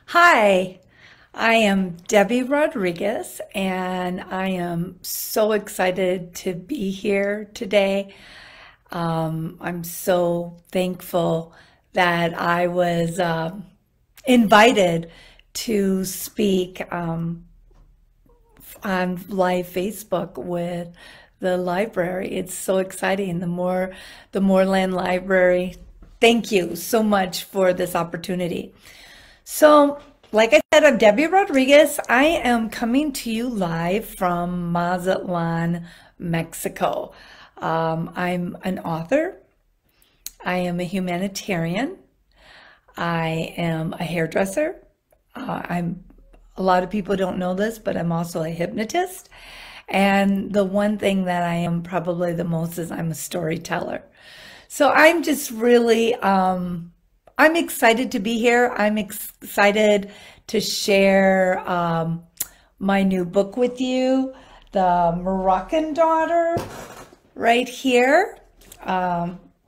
Hi, I am Debbie Rodriguez, and I am so excited to be here today. I'm so thankful that I was invited to speak on live Facebook with the library. It's so exciting. The Moreland Library. Thank you so much for this opportunity. So, like I said, I'm Debbie Rodriguez. I am coming to you live from Mazatlan, Mexico. I'm an author. I am a humanitarian. I am a hairdresser. I'm a lot of people don't know this, but I'm also a hypnotist. And the one thing that I am probably the most is I'm a storyteller. So I'm just really I'm excited to be here. I'm excited to share my new book with you, The Moroccan Daughter, right here.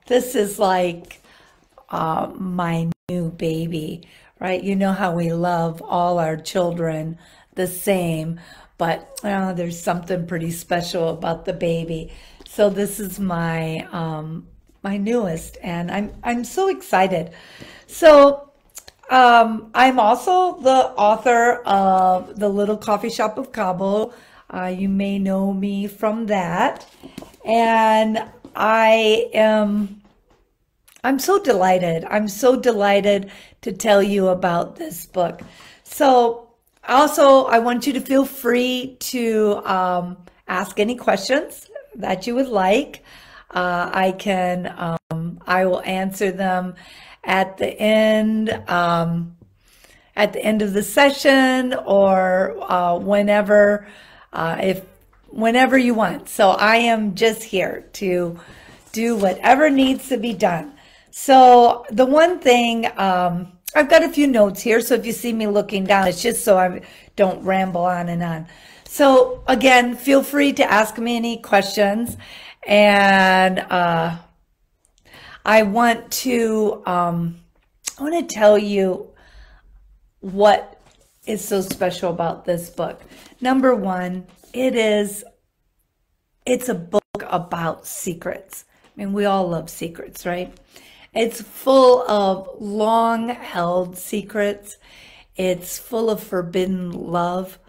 This is like my new baby, right? You know how we love all our children the same, but there's something pretty special about the baby. So this is my newest, and I'm so excited. So I'm also the author of The Little Coffee Shop of Cabo. You may know me from that, and I'm so delighted. I'm so delighted to tell you about this book. So also, I want you to feel free to ask any questions that you would like. I will answer them at the end, of the session, or whenever you want. So I am just here to do whatever needs to be done. So the one thing, I've got a few notes here, so if you see me looking down, it's just so I don't ramble on and on. So again, feel free to ask me any questions, and I want to tell you what is so special about this book. Number one, it's a book about secrets. I mean, we all love secrets, right? It's full of long-held secrets. It's full of forbidden love.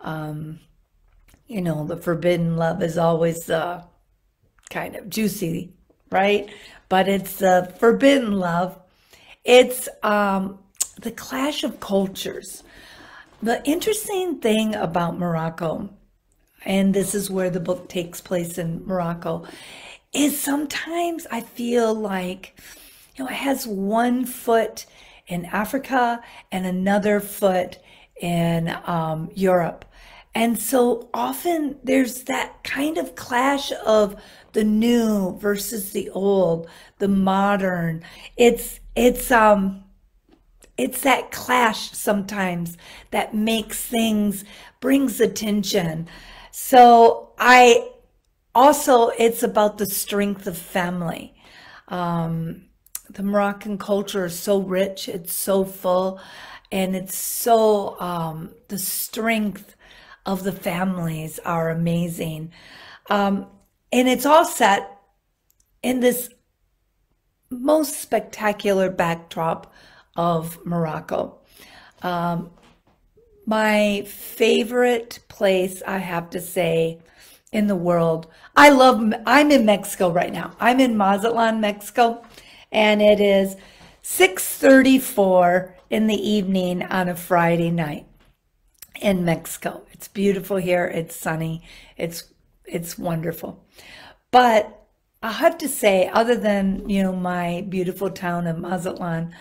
The forbidden love is always kind of juicy, right? But it's the forbidden love. It's the clash of cultures. The interesting thing about Morocco, and this is where the book takes place in Morocco, is sometimes I feel like, it has one foot in Africa and another foot in Europe. And so often there's that kind of clash of the new versus the old, the modern. It's that clash sometimes that makes things, brings attention. So it's about the strength of family. The Moroccan culture is so rich, it's so full, and it's so, the strength of the families are amazing. And it's all set in this most spectacular backdrop of Morocco. My favorite place, I have to say, in the world. I'm in Mexico right now. I'm in Mazatlan, Mexico, and it is 6:34 in the evening on a Friday night in Mexico. It's beautiful here. It's sunny. It's wonderful. But I have to say, other than, my beautiful town of Mazatlan,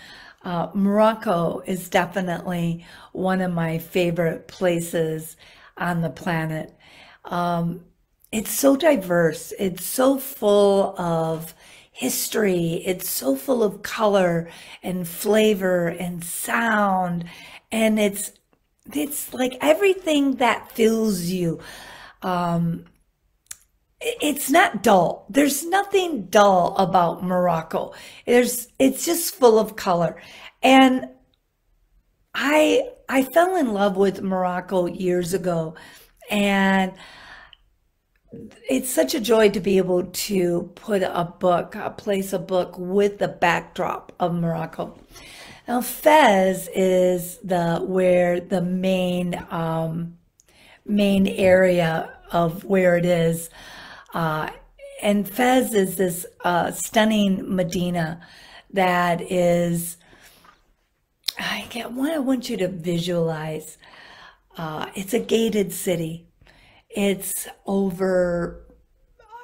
Morocco is definitely one of my favorite places on the planet. It's so diverse. It's so full of history. It's so full of color and flavor and sound. And it's like everything that fills you. It's not dull. There's nothing dull about Morocco. It's just full of color. And I I fell in love with Morocco years ago, and it's such a joy to be able to put place a book with the backdrop of Morocco. Now, Fez is where the main area of where it is. Uh, and Fez is this stunning Medina that is, I want you to visualize. It's a gated city. It's over,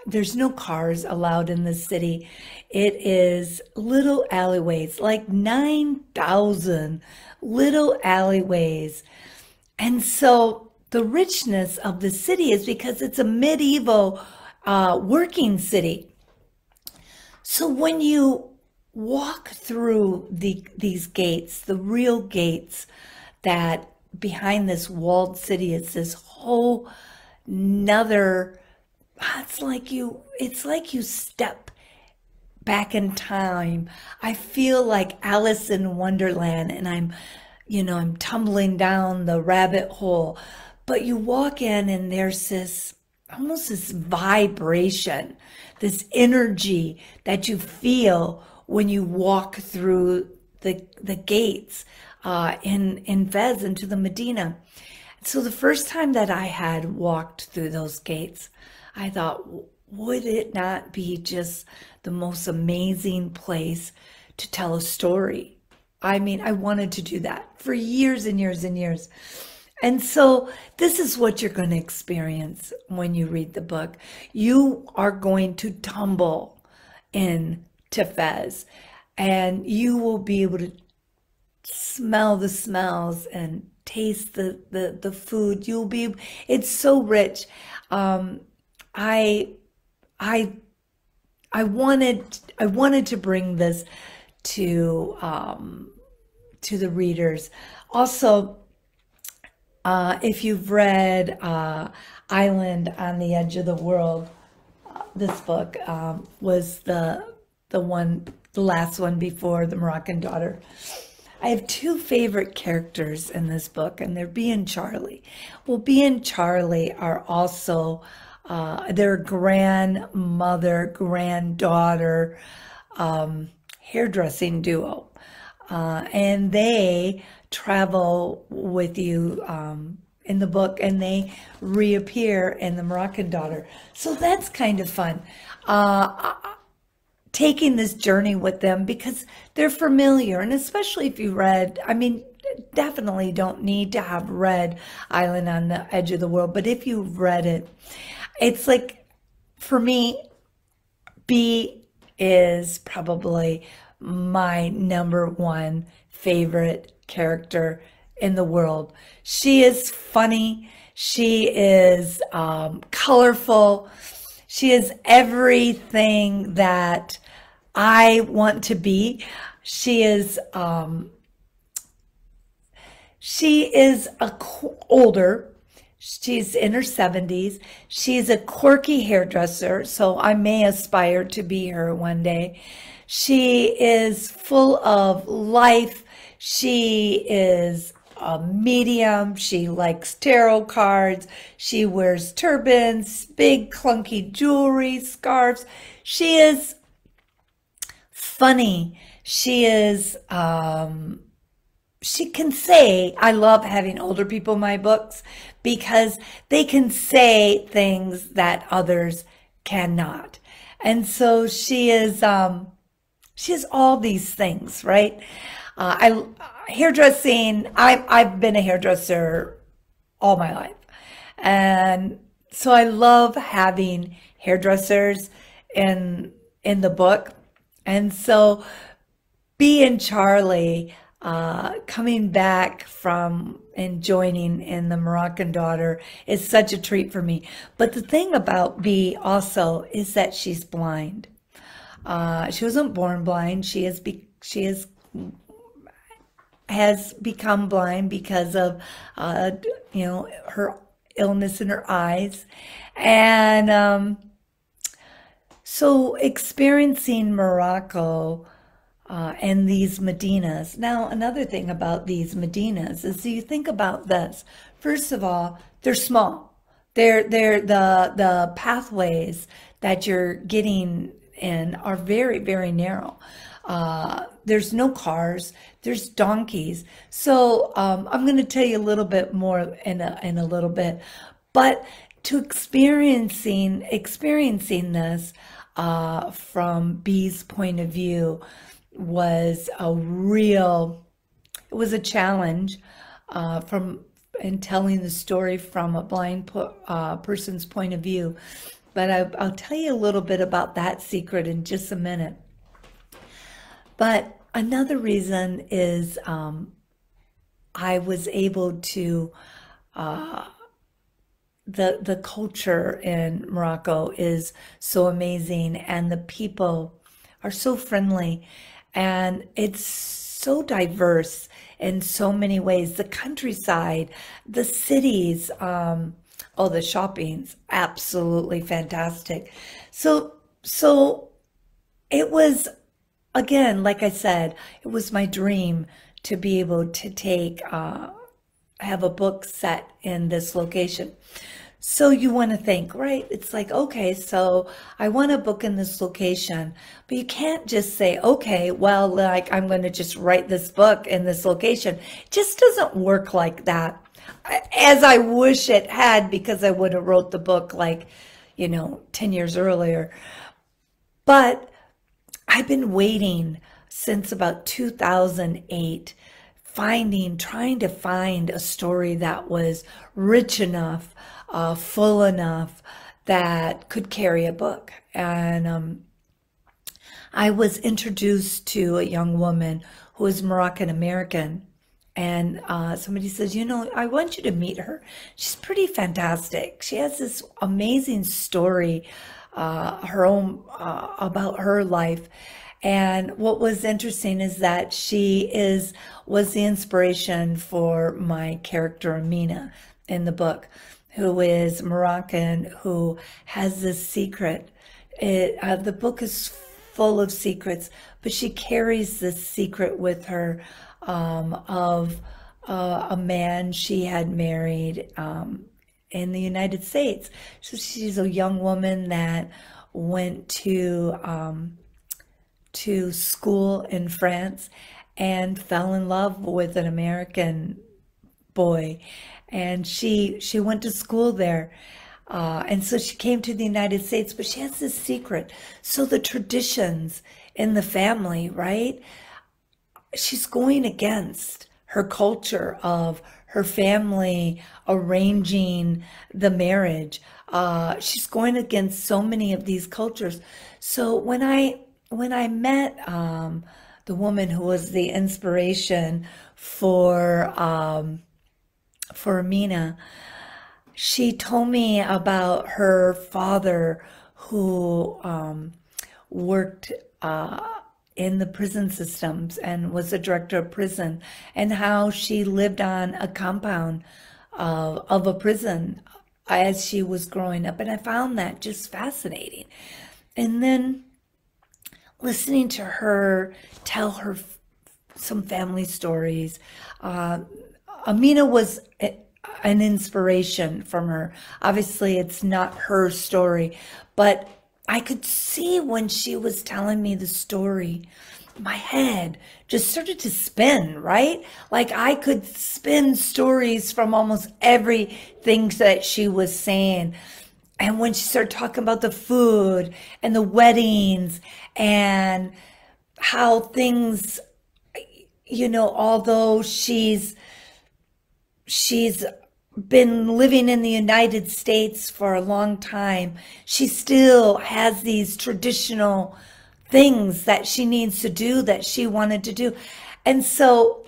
there's no cars allowed in the city. It is little alleyways, like 9,000 little alleyways. And so the richness of the city is because it's a medieval working city. So when you walk through these gates, the real gates that behind this walled city, it's this whole another, it's like you step back in time. I feel like Alice in Wonderland, and I'm tumbling down the rabbit hole. But you walk in and there's almost this vibration, this energy that you feel when you walk through the gates in Fez into the Medina. So the first time that I had walked through those gates, I thought, would it not be just the most amazing place to tell a story? I mean, I wanted to do that for years and years and years. And so this is what you're going to experience when you read the book. You are going to tumble into Fez, and you will be able to smell the smells and taste the food. It's so rich. I wanted to bring this to the readers. Also, if you've read Island on the Edge of the World, this book was the last one before the Moroccan Daughter. I have two favorite characters in this book, and they're Bee and Charlie. Well, Bee and Charlie are also their grandmother, granddaughter, hairdressing duo. And they travel with you in the book, and they reappear in the Moroccan Daughter. So that's kind of fun. Taking this journey with them because they're familiar, and especially if you read, definitely don't need to have read Island on the Edge of the World, but if you've read it, it's like, for me, Bee is probably my number one favorite character in the world. She is funny. She is colorful. She is everything that I want to be. She is older. She's in her 70s. She's a quirky hairdresser, so I may aspire to be her one day. She is full of life. She is a medium. She likes tarot cards. She wears turbans, big clunky jewelry, scarves. She is funny. She is, she can say, I love having older people in my books because they can say things that others cannot. And so she is all these things, right? Hairdressing, I've been a hairdresser all my life. And so I love having hairdressers in the book. And so Bee and Charlie coming back from and joining in the Moroccan Daughter is such a treat for me. But the thing about Bee also is that she's blind. She wasn't born blind. She has become blind because of her illness in her eyes, and so experiencing Morocco and these Medinas. Now, another thing about these Medinas is you think about this. First of all, they're small. They're the pathways that you're getting in are very, very narrow. There's no cars, there's donkeys. So I'm going to tell you a little bit more in a little bit. But to experiencing this from B's point of view was it was a challenge from in telling the story from a blind person's point of view. But I'll tell you a little bit about that secret in just a minute. But another reason is I was able to, the culture in Morocco is so amazing, and the people are so friendly, and it's so diverse in so many ways. The countryside, the cities, the shopping's absolutely fantastic. So it was, again, like I said, it was my dream to be able to have a book set in this location. So you want to think, right? It's like, okay, so I want a book in this location, but you can't just say, okay, well, like I'm going to just write this book in this location. It just doesn't work like that. As I wish it had, because I would have wrote the book like, 10 years earlier. But I've been waiting since about 2008, trying to find a story that was rich enough, full enough that could carry a book. And I was introduced to a young woman who was Moroccan American. And somebody says, I want you to meet her. She's pretty fantastic. She has this amazing story, her own, about her life. And what was interesting is that was the inspiration for my character Amina in the book, who is Moroccan, who has this secret. The book is full of secrets, but she carries this secret with her of a man she had married in the United States. So she's a young woman that went to school in France and fell in love with an American boy, and she went to school there, and so she came to the United States, but she has this secret. So the traditions in the family, right? She's going against her culture of her family arranging the marriage. She's going against so many of these cultures. So when I met the woman who was the inspiration for Amina, she told me about her father who worked in the prison systems and was the director of prison, and how she lived on a compound of a prison as she was growing up. And I found that just fascinating. And then listening to her tell her some family stories, Amina was an inspiration from her. Obviously, it's not her story, but I could see when she was telling me the story, my head just started to spin, right? Like I could spin stories from almost everything that she was saying. And when she started talking about the food and the weddings and how things, although she's been living in the United States for a long time, she still has these traditional things that she needs to do, that she wanted to do. And so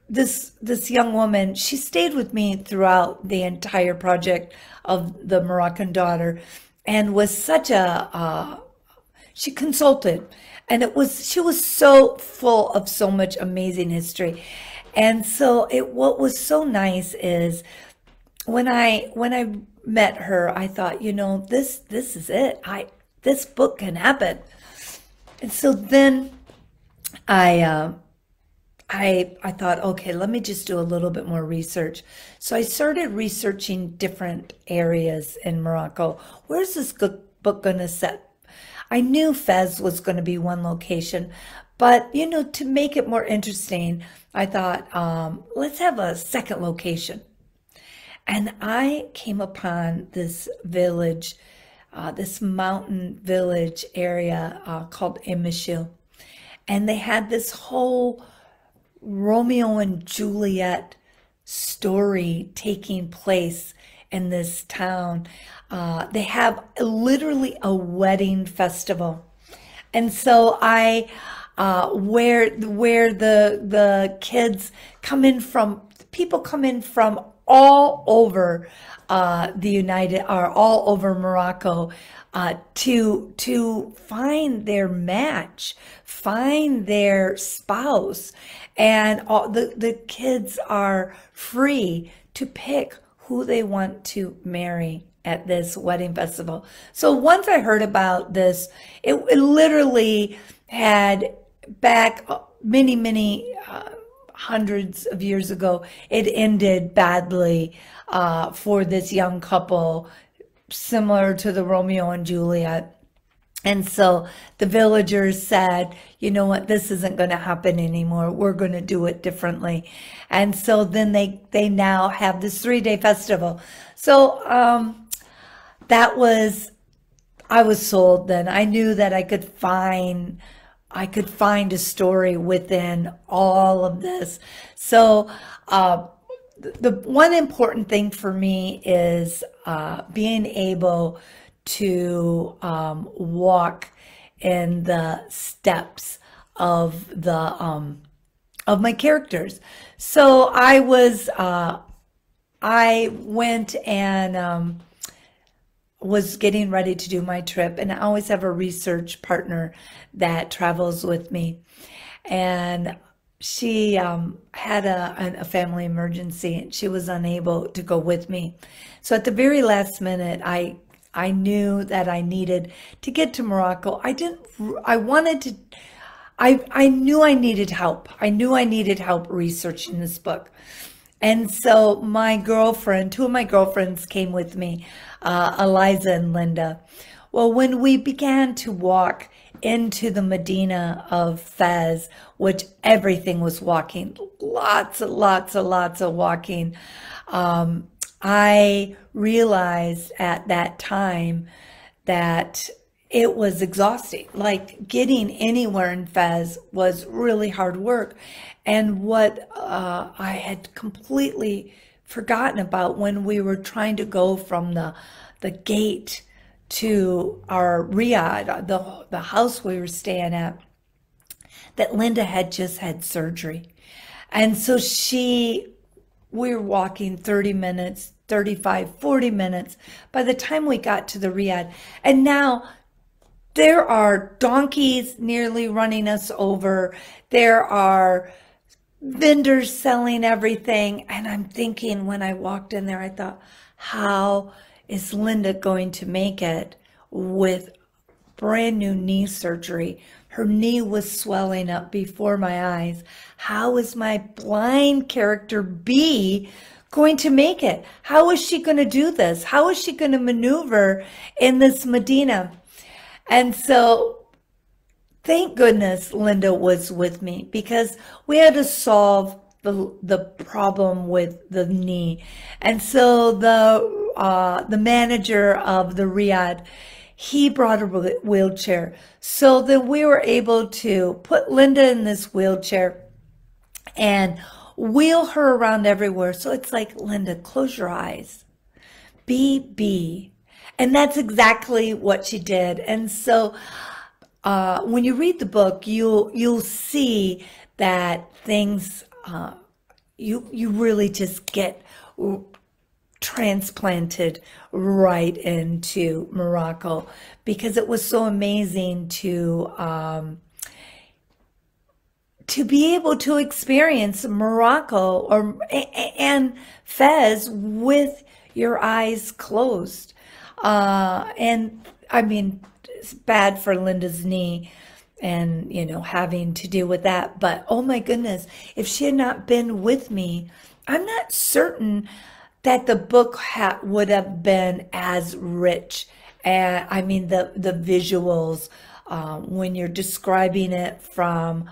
this young woman, she stayed with me throughout the entire project of the Moroccan Daughter, and was such she consulted, and she was so full of so much amazing history. And so what was so nice is when I met her, I thought, this is it. This book can happen. And so then I I thought, okay, let me just do a little bit more research. So I started researching different areas in Morocco. Where's this book going to set? I knew Fez was going to be one location, but to make it more interesting, I thought, let's have a second location. And I came upon this village, this mountain village area called Emishil. And they had this whole Romeo and Juliet story taking place in this town. They have literally a wedding festival. And so where the kids come in from, people come in from all over the United, or all over Morocco, to find their match, find their spouse, and all the kids are free to pick who they want to marry at this wedding festival. So once I heard about this, it literally had back many hundreds of years ago, it ended badly for this young couple, similar to the Romeo and Juliet. And so the villagers said, you know what, this isn't going to happen anymore. We're going to do it differently. And so then they now have this 3-day festival. So I was sold then. I knew that I could find a story within all of this. So the one important thing for me is being able to walk in the steps of my characters. So I went and was getting ready to do my trip, and I always have a research partner that travels with me. And she had a family emergency, and she was unable to go with me. So at the very last minute, I knew that I needed to get to Morocco. I knew I needed help. I knew I needed help researching this book. And so two of my girlfriends came with me, Eliza and Linda. Well, when we began to walk into the Medina of Fez, which everything was walking, lots of walking, I realized at that time that it was exhausting. Like getting anywhere in Fez was really hard work. And what I had completely forgotten about when we were trying to go from the gate to our riad, the house we were staying at, that Linda had just had surgery. And so we were walking 30 minutes, 35, 40 minutes by the time we got to the riad. And now there are donkeys nearly running us over. There are vendors selling everything. And I'm thinking, when I walked in there, I thought, how is Linda going to make it with brand new knee surgery? Her knee was swelling up before my eyes. How is my blind character B going to make it? How is she going to do this? How is she going to maneuver in this Medina? And so thank goodness Linda was with me, because we had to solve the problem with the knee. And so the manager of the riad, he brought a wheelchair. So that we were able to put Linda in this wheelchair and wheel her around everywhere. So it's like, Linda, close your eyes. Be. And that's exactly what she did. And so when you read the book, you'll see that things, you really just get transplanted right into Morocco, because it was so amazing to be able to experience Morocco and Fez with your eyes closed. And I mean, it's bad for Linda's knee. and, having to deal with that. But oh my goodness, if she had not been with me, I'm not certain that the book would have been as rich. And I mean, the visuals, when you're describing it from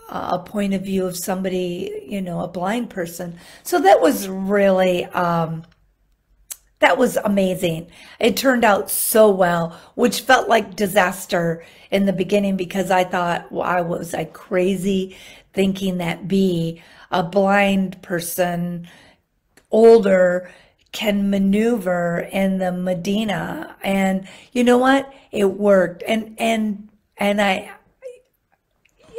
a point of view of somebody, a blind person. So that was really, that was amazing. It turned out so well, which felt like disaster in the beginning because I thought, why was I crazy thinking that B, a blind person, older, can maneuver in the Medina? And you know what? It worked. And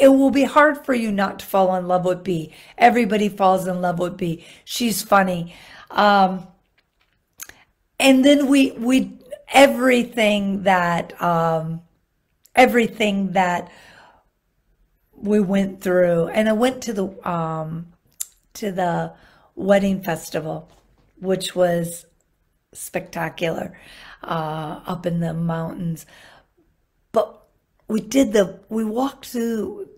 it will be hard for you not to fall in love with B. Everybody falls in love with B. She's funny. And then we everything that we went through, and I went to the wedding festival, which was spectacular, up in the mountains. But we walked through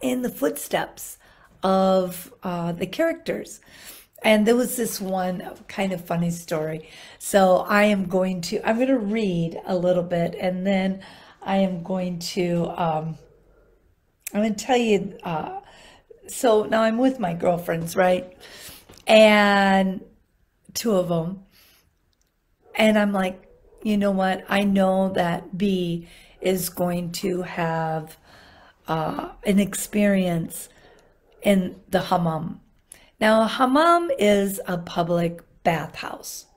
in the footsteps of the characters. And there was this one kind of funny story. So I'm going to read a little bit, and then I'm going to tell you. So now I'm with my girlfriends, right? And two of them. And I'm like, you know what? I know that B is going to have an experience in the hammam. Now, a hammam is a public bathhouse.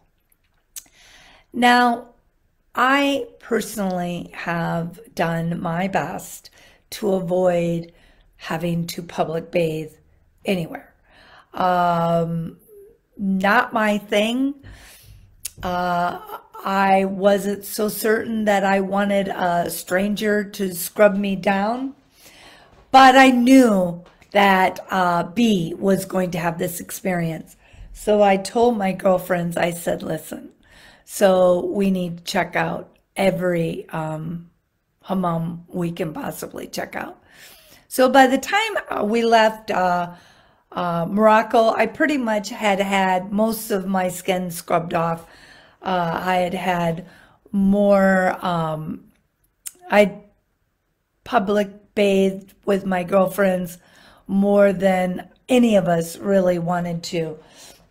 Now, I personally have done my best to avoid having to public bathe anywhere. Not my thing. I wasn't so certain that I wanted a stranger to scrub me down, but I knew that B was going to have this experience. So I told my girlfriends, I said, listen, so we need to check out every hammam we can possibly check out. So by the time we left Morocco, I pretty much had most of my skin scrubbed off. I had more, I public bathed with my girlfriends more than any of us really wanted to.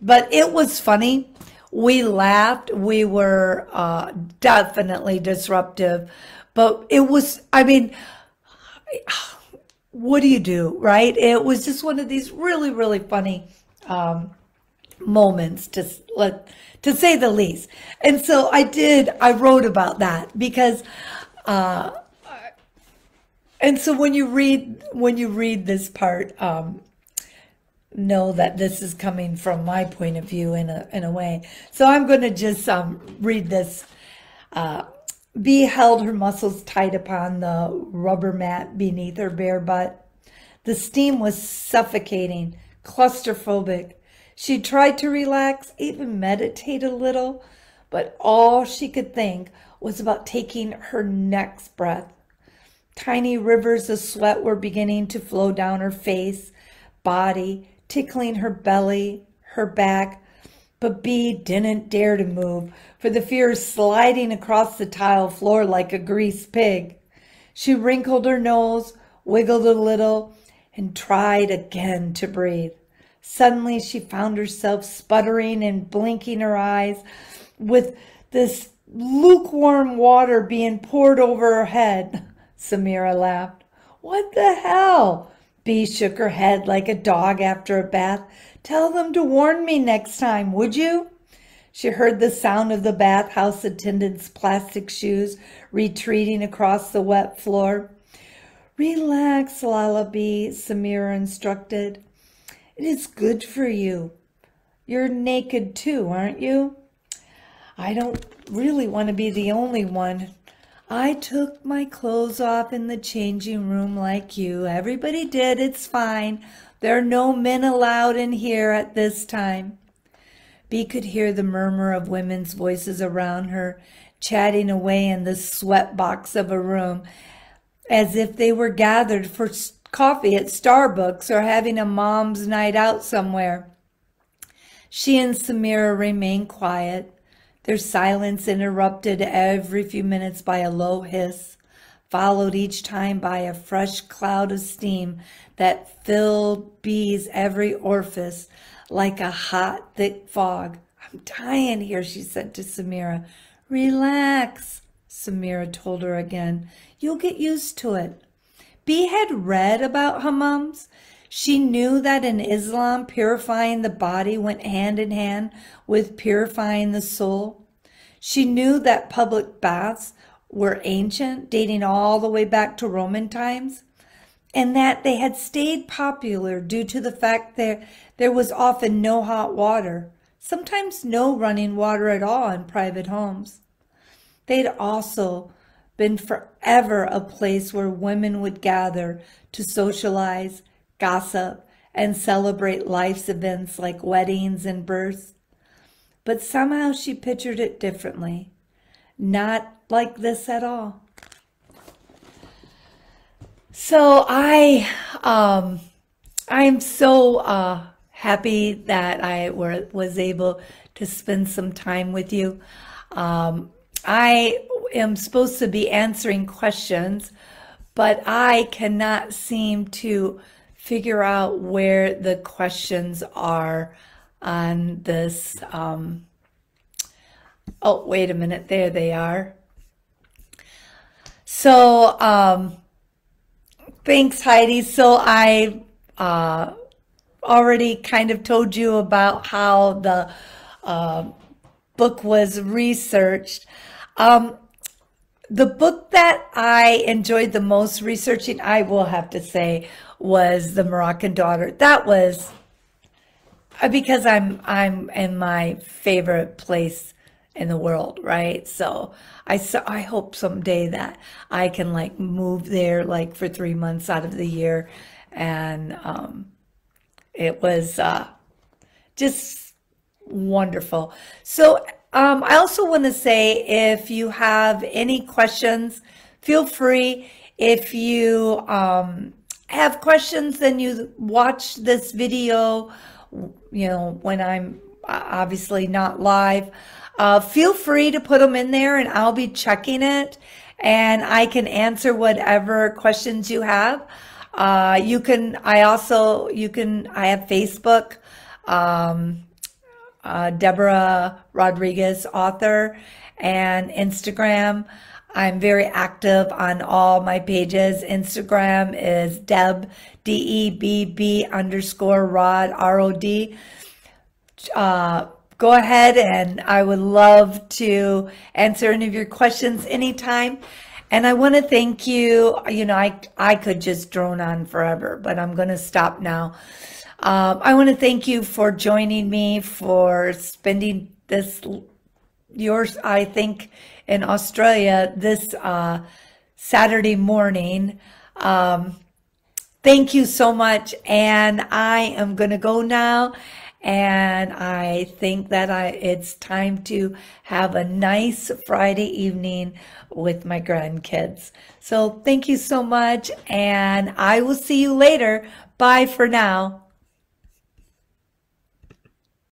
But it was funny. We laughed. We were definitely disruptive. But it was, I mean, what do you do, right? It was just one of these really, really funny moments, to say the least. And so I wrote about that because, and so when you read this part, know that this is coming from my point of view in a way. So I'm going to just read this. B held her muscles tight upon the rubber mat beneath her bare butt. The steam was suffocating, claustrophobic. She tried to relax, even meditate a little, but all she could think was about taking her next breath. Tiny rivers of sweat were beginning to flow down her face, body, tickling her belly, her back. But B didn't dare to move for the fear of sliding across the tile floor like a greased pig. She wrinkled her nose, wiggled a little, and tried again to breathe. Suddenly she found herself sputtering and blinking her eyes with this lukewarm water being poured over her head. Samira laughed. What the hell? B shook her head like a dog after a bath. Tell them to warn me next time, would you? She heard the sound of the bathhouse attendant's plastic shoes retreating across the wet floor. Relax, Lullaby, Samira instructed. It is good for you. You're naked too, aren't you? I don't really want to be the only one. I took my clothes off in the changing room like you. Everybody did. It's fine. There are no men allowed in here at this time. B could hear the murmur of women's voices around her, chatting away in the sweat box of a room. as if they were gathered for coffee at Starbucks or having a mom's night out somewhere. She and Samira remained quiet, their silence interrupted every few minutes by a low hiss, followed each time by a fresh cloud of steam that filled Bee's every orifice like a hot, thick fog. "I'm dying here," she said to Samira. "Relax," Samira told her again. "You'll get used to it." Bee had read about hammams. She knew that in Islam, purifying the body went hand in hand with purifying the soul. She knew that public baths were ancient, dating all the way back to Roman times, and that they had stayed popular due to the fact that there was often no hot water, sometimes no running water at all in private homes. They'd also been forever a place where women would gather to socialize, gossip, and celebrate life's events like weddings and births. But somehow she pictured it differently. Not like this at all. So I'm so happy that I was able to spend some time with you. I am supposed to be answering questions, but I cannot seem to figure out where the questions are on this. Oh, wait a minute. There they are. So, thanks, Heidi. So I already kind of told you about how the book was researched. The book that I enjoyed the most researching, I will have to say, was The Moroccan Daughter. That was because I'm in my favorite place in the world, right? So I hope someday that I can like move there like for 3 months out of the year, and it was just wonderful. So I also want to say, if you have any questions, feel free. If you have questions, then you watch this video, you know, when I'm obviously not live. Feel free to put them in there and I'll be checking it, and I can answer whatever questions you have. I have Facebook, Deborah Rodriguez, author, and Instagram. I'm very active on all my pages. Instagram is Deb, DEBB_Rod, ROD. Go ahead, and I would love to answer any of your questions anytime. And I want to thank you. You know, I could just drone on forever, but I'm going to stop now. I want to thank you for joining me, for spending this, I think, in Australia, this Saturday morning. Thank you so much. And I am going to go now. And I think that it's time to have a nice Friday evening with my grandkids. So thank you so much, and I will see you later. Bye for now.